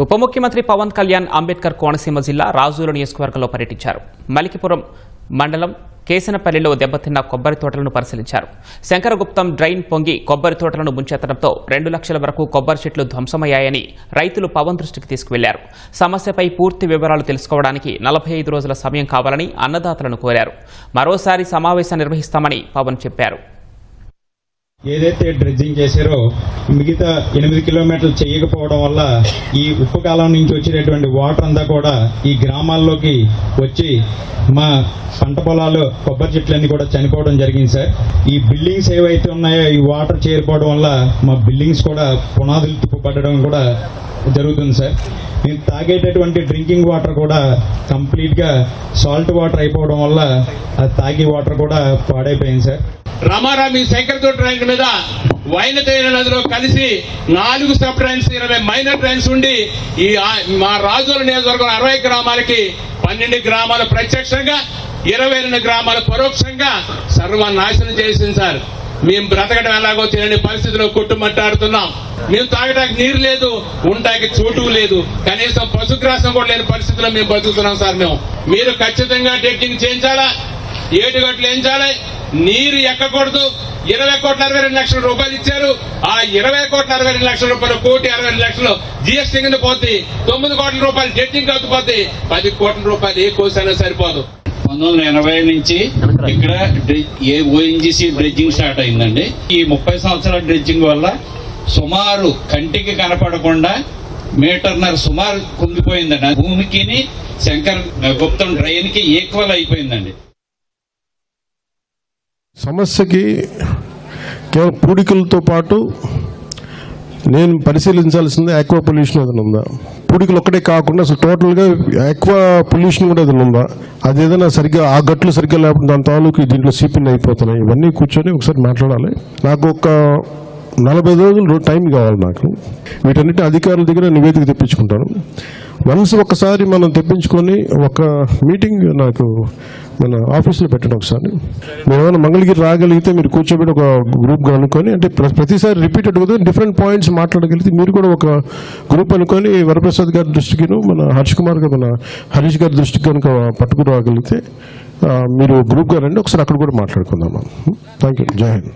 ఉప ముఖ్యమంత్రి పవన్ కళ్యాణ్ అంబేద్కర్ కోనసీమ జిల్లా రాజూరు నియోజకవర్గంలో పర్యటించారు. మలికిపురం మండలం కేసనపల్లిలో దెబ్బతిన్న కొబ్బరి తోటలను పరిశీలించారు. శంకరగుప్తం డ్రైన్ పొంగి కొబ్బరి తోటలను ముంచెత్తడంతో 2 లక్షల వరకు కొబ్బరి చెట్లు ధ్వంసమయ్యాయని రైతులు పవన్ దృష్టికి తీసుకువెళ్లారు. సమస్యపై పూర్తి వివరాలు తెలుసుకోవడానికి 45 రోజుల సమయం కావాలని అన్నదాతలను కోరారు. మరోసారి సమావేశం నిర్వహిస్తామని పవన్ చెప్పారు. ఏదైతే డ్రెడ్జింగ్ చేశారో మిగతా 8 కిలోమీటర్లు చేయకపోవడం వల్ల ఈ ఉప్పు కాలం నుంచి వచ్చేటటువంటి వాటర్ అంతా కూడా ఈ గ్రామాల్లోకి వచ్చి మా పంట పొలాలు కొబ్బరి చెట్లన్నీ కూడా చనిపోవడం జరిగింది సార్. ఈ బిల్డింగ్స్ ఏవైతే ఉన్నాయో ఈ వాటర్ చేరిపోవడం వల్ల మా బిల్డింగ్స్ కూడా పునాదులు తిప్పుపడడం కూడా జరుగుతుంది సార్. మేము తాగేటటువంటి డ్రింకింగ్ వాటర్ కూడా కంప్లీట్ గా సాల్ట్ వాటర్ అయిపోవడం వల్ల అది తాగే వాటర్ కూడా పాడైపోయింది సార్. రమారామి శంకరతో ట్రైన్ మీద వైనతైన నదిలో కలిసి 4 సబ్ ట్రైన్స్ 20 మైనర్ ట్రైన్స్ ఉండి ఈ మా రాజోల నియోజకవర్గం 60 గ్రామాలకి 12 గ్రామాలు ప్రత్యక్షంగా 22 గ్రామాలు పరోక్షంగా సర్వనాశనం చేసింది సార్. మేము బ్రతకడం ఎలాగో తెలియని పరిస్థితిలో కొట్టుమట్టాడుతున్నాం. మేము తాగడానికి నీరు లేదు, ఉండటానికి చోటు లేదు, కనీసం పశుగ్రాసం కూడా లేని పరిస్థితిలో మేము బతుకుతున్నాం సార్. మీరు ఖచ్చితంగా డెక్కింగ్ చేయించాలా, ఏటుగట్లు వేయించాలి, నీరు ఎక్కకూడదు. 20,62,00,000 రూపాయలు ఇచ్చారు. ఆ 20,62,00,000 రూపాయలు 1,62,00,000 జీఎస్టీ కింద పోతే 9 కోట్ల రూపాయలు డెట్టింగ్ అవుతుపోతే 10 కోట్ల రూపాయలు ఏ కోసైనా సరిపోదు. 1980 నుంచి ఇక్కడ ఓఎన్జీసీ డ్రెడ్జింగ్ స్టార్ట్ అయిందండి. ఈ 30 సంవత్సరాల డ్రెడ్జింగ్ వల్ల సుమారు కంటికి కనపడకుండా మీటర్నర సుమారు కుంగిపోయిందండి. భూమికి శంకర్ గుప్తం డ్రైన్ కి ఈక్వల్ అయిపోయిందండి. సమస్యకి కేవలం పూడికలతో పాటు నేను పరిశీలించాల్సింది ఆక్వా పొల్యూషన్ ఏదైనా ఉందా, పూడికలు ఒక్కటే కాకుండా అసలు టోటల్గా ఆక్వా పొల్యూషన్ కూడా ఏదైనా ఉందా, అది ఏదైనా సరిగ్గా ఆ గట్లు సరిగ్గా లేకుండా దాని తాలూకు దీంట్లో సీపిన్ అయిపోతున్నాయి. ఇవన్నీ కూర్చొని ఒకసారి మాట్లాడాలి. నాకు ఒక 40 రోజులు టైం కావాలి. నాకు వీటన్నిటి అధికారుల దగ్గర నివేదిక తెప్పించుకుంటాను. వన్స్ ఒకసారి మనం తెప్పించుకొని ఒక మీటింగ్ నాకు మన ఆఫీస్లో పెట్టండి. ఒకసారి మేము ఏమైనా మంగళగిరి రాగలిగితే మీరు కూర్చోబెట్టి ఒక గ్రూప్గా అనుకొని, అంటే ప్రతిసారి రిపీటెడ్ కదా డిఫరెంట్ పాయింట్స్ మాట్లాడగలిగితే మీరు కూడా ఒక గ్రూప్ అనుకొని వరప్రసాద్ గారి దృష్టికి మన హరీష్ గారి దృష్టికి కనుక పట్టుకుని రాగలిగితే మీరు గ్రూప్గా రండి, ఒకసారి అక్కడ కూడా మాట్లాడుకుందాం. Thank you. జై హింద్.